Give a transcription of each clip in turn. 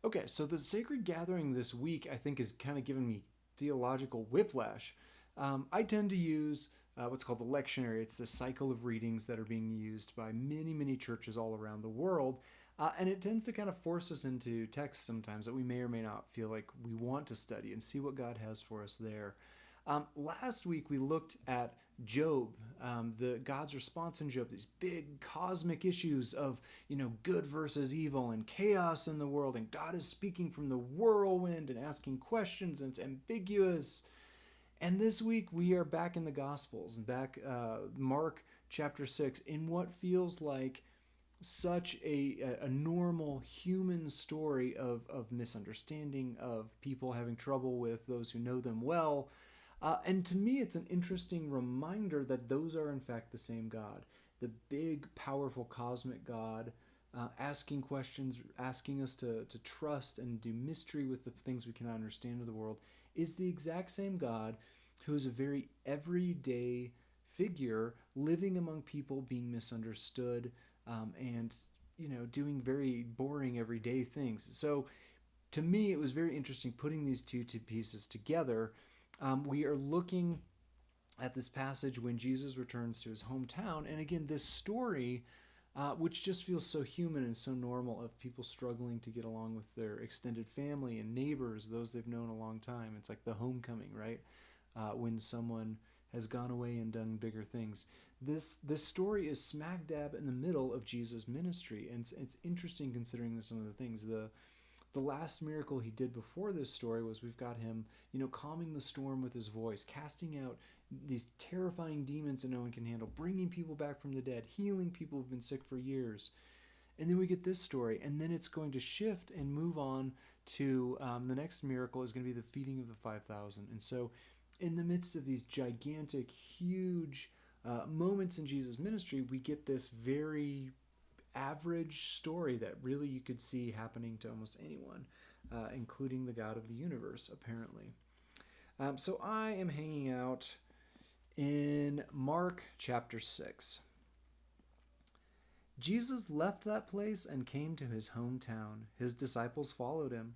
Okay, so the sacred gathering this week, I think, is kind of giving me theological whiplash. I tend to use what's called the lectionary. It's the cycle of readings that are being used by many, many churches all around the world. And it tends to kind of force us into texts sometimes that we may or may not feel like we want to study and see what God has for us there. Last week we looked at Job, the God's response in Job, these big cosmic issues of good versus evil and chaos in the world, and God is speaking from the whirlwind and asking questions, and it's ambiguous. And this week we are back in the Gospels, back Mark chapter 6, in what feels like such a normal human story of misunderstanding, of people having trouble with those who know them well. And to me, it's an interesting reminder that those are, in fact, the same God. The big, powerful, cosmic God asking questions, asking us to trust and do mystery with the things we cannot understand of the world, is the exact same God who is a very everyday figure living among people, being misunderstood, and doing very boring everyday things. So to me, it was very interesting putting these two pieces together. We are looking at this passage when Jesus returns to his hometown, and again, this story, which just feels so human and so normal, of people struggling to get along with their extended family and neighbors, those they've known a long time. It's like the homecoming, right? When someone has gone away and done bigger things. This story is smack dab in the middle of Jesus' ministry, and it's interesting considering some of the things. The last miracle he did before this story was we've got him, calming the storm with his voice, casting out these terrifying demons that no one can handle, bringing people back from the dead, healing people who've been sick for years. And then we get this story, and then it's going to shift and move on to the next miracle is going to be the feeding of the 5,000. And so, in the midst of these gigantic, huge moments in Jesus' ministry, we get this very average story that really you could see happening to almost anyone, including the God of the universe, apparently. So I am hanging out in Mark chapter 6. Jesus left that place and came to his hometown. His disciples followed him.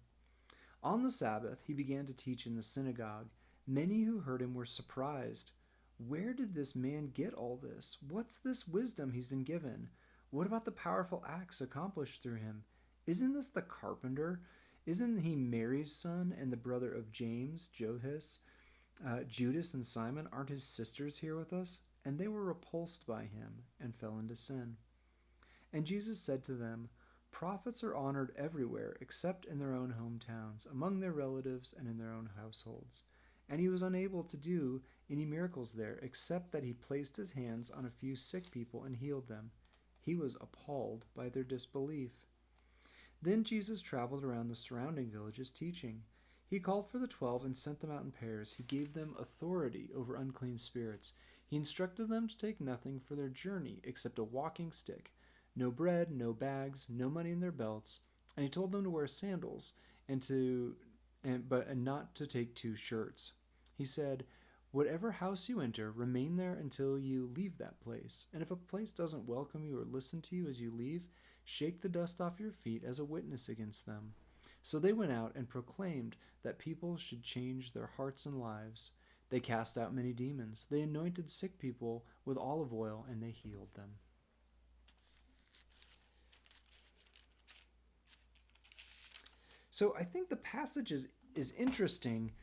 On the Sabbath, he began to teach in the synagogue. Many who heard him were surprised. Where did this man get all this? What's this wisdom he's been given? What about the powerful acts accomplished through him? Isn't this the carpenter? Isn't he Mary's son and the brother of James, Judas, and Simon? Aren't his sisters here with us? And they were repulsed by him and fell into sin. And Jesus said to them, Prophets are honored everywhere except in their own hometowns, among their relatives, and in their own households. And he was unable to do any miracles there, except that he placed his hands on a few sick people and healed them. He was appalled by their disbelief. Then Jesus traveled around the surrounding villages teaching. He called for the 12 and sent them out in pairs. He gave them authority over unclean spirits. He instructed them to take nothing for their journey except a walking stick, no bread, no bags, no money in their belts, and he told them to wear sandals and not to take 2 shirts. He said, Whatever house you enter, remain there until you leave that place. And if a place doesn't welcome you or listen to you as you leave, shake the dust off your feet as a witness against them. So they went out and proclaimed that people should change their hearts and lives. They cast out many demons. They anointed sick people with olive oil, and they healed them. So I think the passage is interesting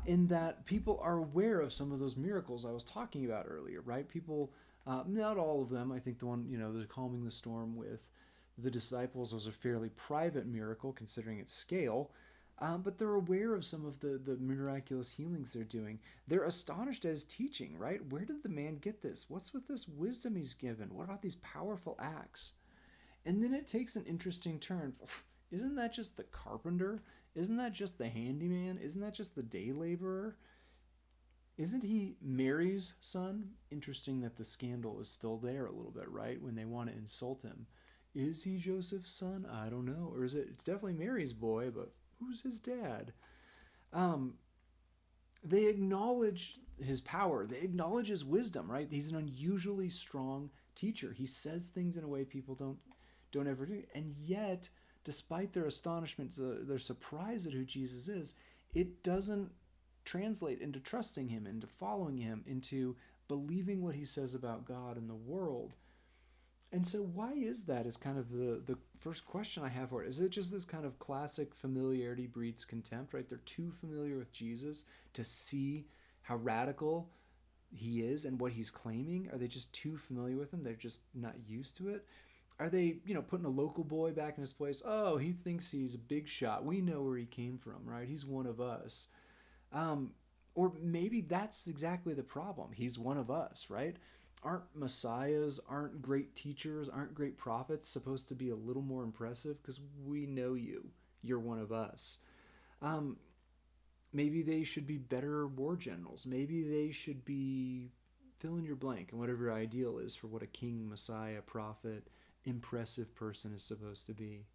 in that people are aware of some of those miracles I was talking about earlier, right? People, not all of them. I think the one, the calming the storm with the disciples was a fairly private miracle considering its scale. But they're aware of some of the miraculous healings they're doing. They're astonished at his teaching, right? Where did the man get this? What's with this wisdom he's given? What about these powerful acts? And then it takes an interesting turn. Isn't that just the carpenter? Isn't that just the handyman? Isn't that just the day laborer? Isn't he Mary's son? Interesting that the scandal is still there a little bit, right? When they want to insult him. Is he Joseph's son? I don't know. Or is it? It's definitely Mary's boy, but who's his dad? Um, they acknowledge his power. They acknowledge his wisdom, right? He's an unusually strong teacher. He says things in a way people don't ever do. And yet, despite their astonishment, their surprise at who Jesus is, it doesn't translate into trusting him, into following him, into believing what he says about God and the world. And so, why is that? Is kind of the first question I have for it. Is it just this kind of classic familiarity breeds contempt, right? They're too familiar with Jesus to see how radical he is and what he's claiming. Are they just too familiar with him? They're just not used to it. Are they, putting a local boy back in his place? Oh, he thinks he's a big shot. We know where he came from, right? He's one of us. Um, or maybe that's exactly the problem. He's one of us, right? Aren't messiahs, aren't great teachers, aren't great prophets supposed to be a little more impressive? Because we know you. You're one of us. Um, Maybe they should be better war generals. Maybe they should be fill in your blank and whatever your ideal is for what a king, messiah, prophet, impressive person is supposed to be.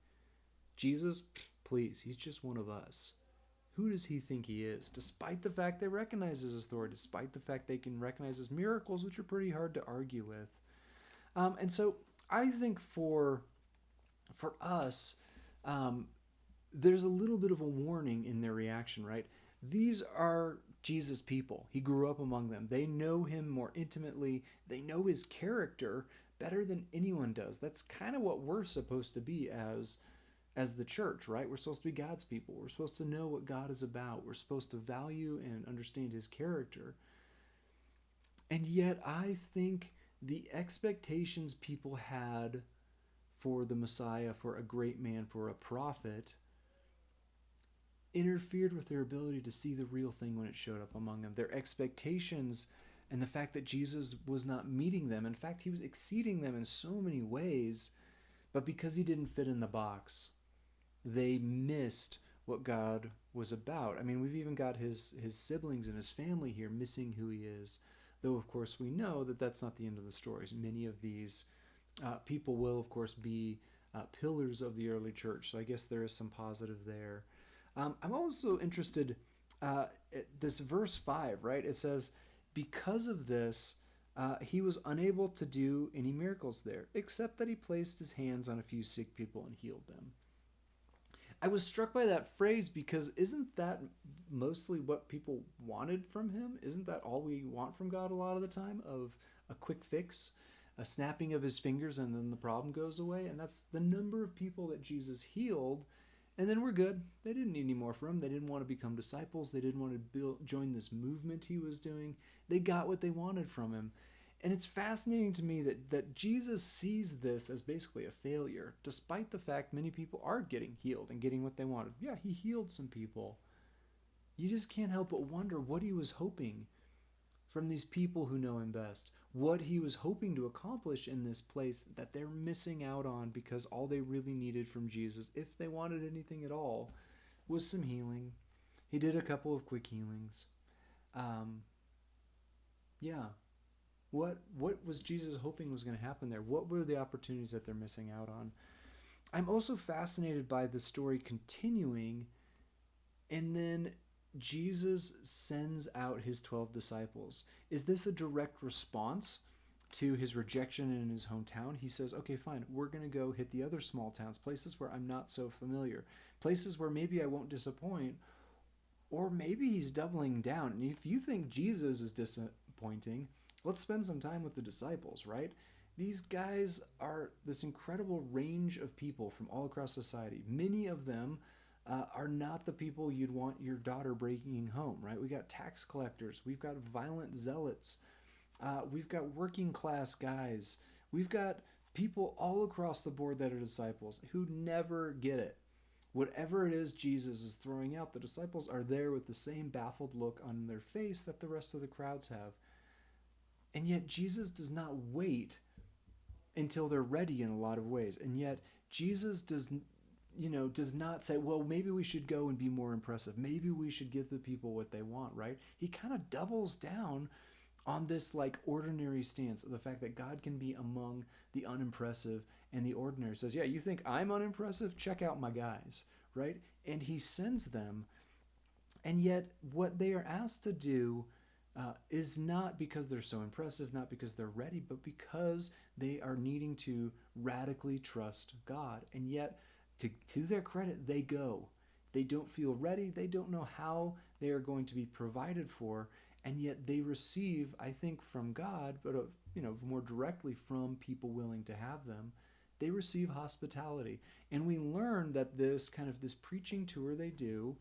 Jesus, please, he's just one of us. Who does he think he is? Despite the fact they recognize his authority, despite the fact they can recognize his miracles, which are pretty hard to argue with. And so I think for us, um, there's a little bit of a warning in their reaction, right? These are Jesus' people. He grew up among them. They know him more intimately. They know his character better than anyone does. That's kind of what we're supposed to be as the church, right? We're supposed to be God's people. We're supposed to know what God is about. We're supposed to value and understand his character. And yet I think the expectations people had for the Messiah, for a great man, for a prophet, interfered with their ability to see the real thing when it showed up among them. Their expectations and the fact that Jesus was not meeting them. In fact, he was exceeding them in so many ways, but because he didn't fit in the box, they missed what God was about. I mean, we've even got his siblings and his family here missing who he is, though of course we know that that's not the end of the stories. Many of these people will of course be pillars of the early church, so I guess there is some positive there. I'm also interested at this verse 5, right? It says, because of this, he was unable to do any miracles there, except that he placed his hands on a few sick people and healed them. I was struck by that phrase because isn't that mostly what people wanted from him? Isn't that all we want from God a lot of the time? Of a quick fix, a snapping of his fingers, and then the problem goes away? And that's the number of people that Jesus healed. And then we're good. They didn't need any more from him. They didn't want to become disciples. They didn't want to join this movement he was doing. They got what they wanted from him. And it's fascinating to me that Jesus sees this as basically a failure, despite the fact many people are getting healed and getting what they wanted. Yeah, he healed some people. You just can't help but wonder what he was hoping from these people who know him best, what he was hoping to accomplish in this place that they're missing out on, because all they really needed from Jesus, if they wanted anything at all, was some healing. He did a couple of quick healings. Yeah. What was Jesus hoping was going to happen there? What were the opportunities that they're missing out on? I'm also fascinated by the story continuing, and then Jesus sends out his 12 disciples. Is this a direct response to his rejection in his hometown? He says, okay, fine, we're going to go hit the other small towns, places where I'm not so familiar, places where maybe I won't disappoint, or maybe he's doubling down. And if you think Jesus is disappointing, let's spend some time with the disciples, right? These guys are this incredible range of people from all across society. Many of them are not the people you'd want your daughter breaking home, right? We got tax collectors, we've got violent zealots, we've got working class guys, we've got people all across the board that are disciples who never get it. Whatever it is Jesus is throwing out, the disciples are there with the same baffled look on their face that the rest of the crowds have. And yet Jesus does not wait until they're ready in a lot of ways. And yet Jesus does not say, well, maybe we should go and be more impressive. Maybe we should give the people what they want, right? He kind of doubles down on this like ordinary stance of the fact that God can be among the unimpressive and the ordinary. Says, yeah, you think I'm unimpressive? Check out my guys, right? And he sends them. And yet what they are asked to do is not because they're so impressive, not because they're ready, but because they are needing to radically trust God. And yet to their credit, they go. They don't feel ready. They don't know how they are going to be provided for, and yet they receive, I think, from God, but more directly from people willing to have them. They receive hospitality, and we learn that this preaching tour they do,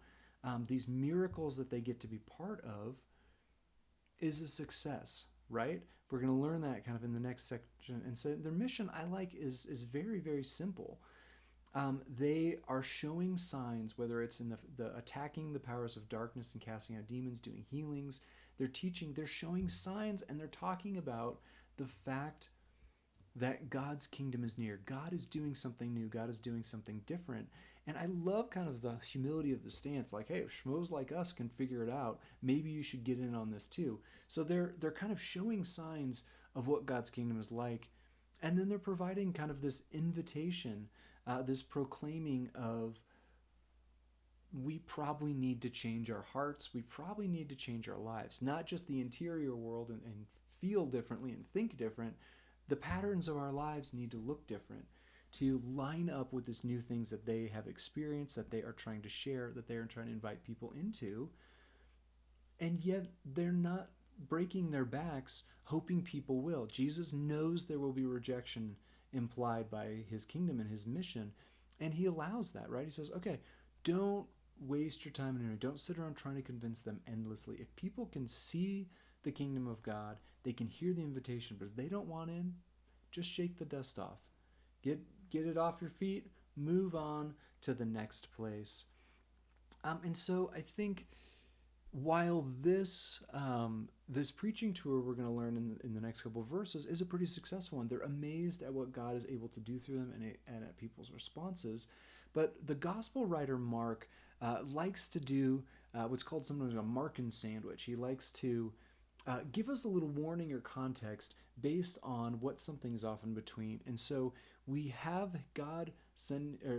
these miracles that they get to be part of, is a success, right? We're going to learn that kind of in the next section. And so their mission, I like, is very, very simple. They are showing signs, whether it's in the attacking the powers of darkness and casting out demons, doing healings. They're teaching, they're showing signs, and they're talking about the fact that God's kingdom is near. God is doing something new. God is doing something different. And I love kind of the humility of the stance, like, hey, if schmoes like us can figure it out, maybe you should get in on this too. So they're kind of showing signs of what God's kingdom is like, and then they're providing kind of this invitation, this proclaiming of, we probably need to change our hearts. We probably need to change our lives, not just the interior world and feel differently and think different. The patterns of our lives need to look different to line up with these new things that they have experienced, that they are trying to share, that they are trying to invite people into. And yet they're not breaking their backs hoping people will. Jesus knows there will be rejection implied by his kingdom and his mission, and he allows that, right? He says, okay, don't waste your time and energy. Don't sit around trying to convince them endlessly. If people can see the kingdom of God, they can hear the invitation, but if they don't want in, just shake the dust off. Get it off your feet, move on to the next place. And so I think while this preaching tour we're going to learn in the next couple of verses is a pretty successful one, they're amazed at what God is able to do through them and at people's responses. But the gospel writer Mark likes to do what's called sometimes a Markan sandwich. He likes to give us a little warning or context based on what something is off in between. And so we have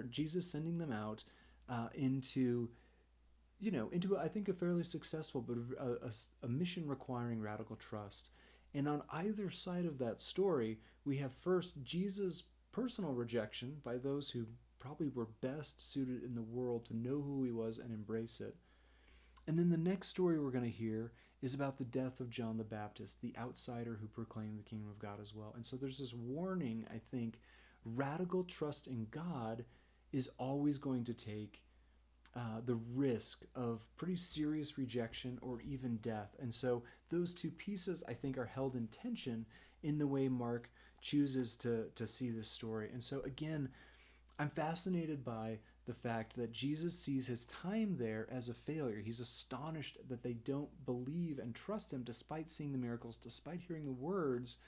Jesus sending them out into I think a fairly successful but a mission requiring radical trust. And on either side of that story, we have first Jesus' personal rejection by those who probably were best suited in the world to know who he was and embrace it. And then the next story we're going to hear is about the death of John the Baptist, the outsider who proclaimed the kingdom of God as well. And so there's this warning, I think, radical trust in God is always going to take the risk of pretty serious rejection or even death. And so those two pieces, I think, are held in tension in the way Mark chooses to see this story. And so again, I'm fascinated by the fact that Jesus sees his time there as a failure. He's astonished that they don't believe and trust him despite seeing the miracles, despite hearing the words,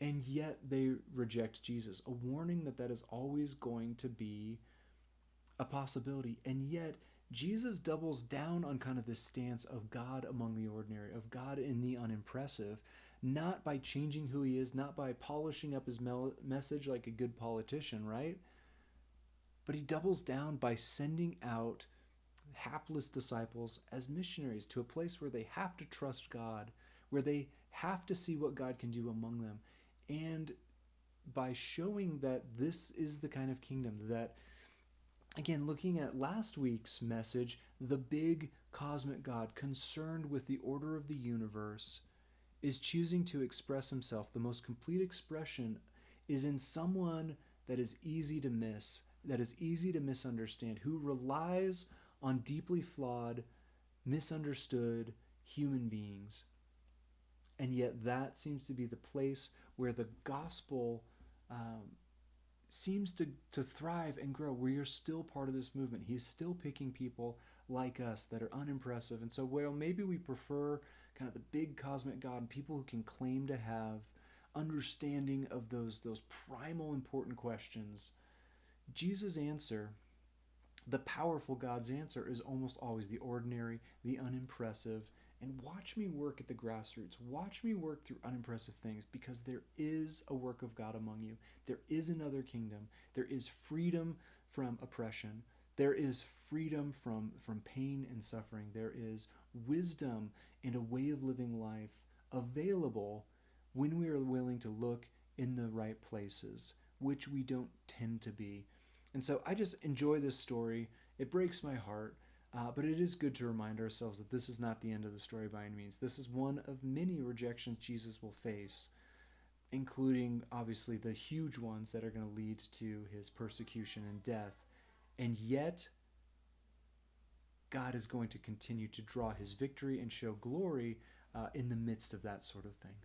and yet they reject Jesus. A warning that is always going to be a possibility. And yet Jesus doubles down on kind of this stance of God among the ordinary, of God in the unimpressive, not by changing who he is, not by polishing up his message like a good politician, right? But he doubles down by sending out hapless disciples as missionaries to a place where they have to trust God, where they have to see what God can do among them. And by showing that this is the kind of kingdom that, again, looking at last week's message, the big cosmic God concerned with the order of the universe is choosing to express himself. The most complete expression is in someone that is easy to miss, that is easy to misunderstand, who relies on deeply flawed, misunderstood human beings. And yet that seems to be the place where the gospel seems to thrive and grow, where you're still part of this movement. He's still picking people like us that are unimpressive. And so while maybe we prefer kind of the big cosmic God and people who can claim to have understanding of those primal important questions, Jesus' answer, the powerful God's answer, is almost always the ordinary, the unimpressive. And watch me work at the grassroots. Watch me work through unimpressive things, because there is a work of God among you. There is another kingdom. There is freedom from oppression. There is freedom from pain and suffering. There is wisdom and a way of living life available when we are willing to look in the right places, which we don't tend to be. And so I just enjoy this story. It breaks my heart, but it is good to remind ourselves that this is not the end of the story by any means. This is one of many rejections Jesus will face, including obviously the huge ones that are going to lead to his persecution and death. And yet, God is going to continue to draw his victory and show glory in the midst of that sort of thing.